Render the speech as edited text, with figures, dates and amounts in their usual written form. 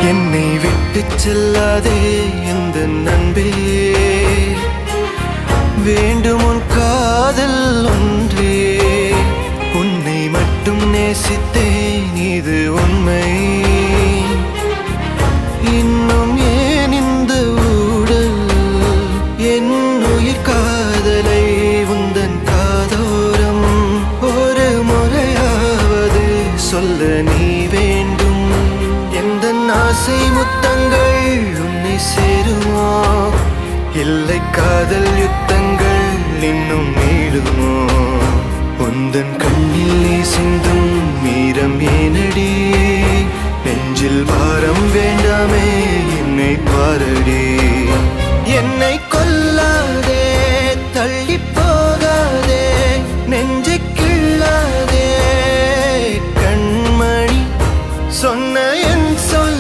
என்னை விட்டு செல்லாதே எந்த நண்பே, வேண்டும் உன் காதல் ஒன்றே. உன்னை மட்டும் நேசித்தேன் இது உண்மை. இன்னும் ஏன் இந்த ஊடல் என் உயிர் காதலை உந்தன் காதோரம் ஒரு முறையாவது சொல்ல நீ வேண்டும். எந்த ஆசை முத்தங்கள் உன்னை சேருமோ, இல்லை காதல் யுத்தங்கள் இன்னும் நீளுமோ. உந்தன் கண்ணில் நீ சிந்தும் மீரம் ஏனடி, நெஞ்சில் பாரம் வேண்டாமே என்னை பாரடி. என்னை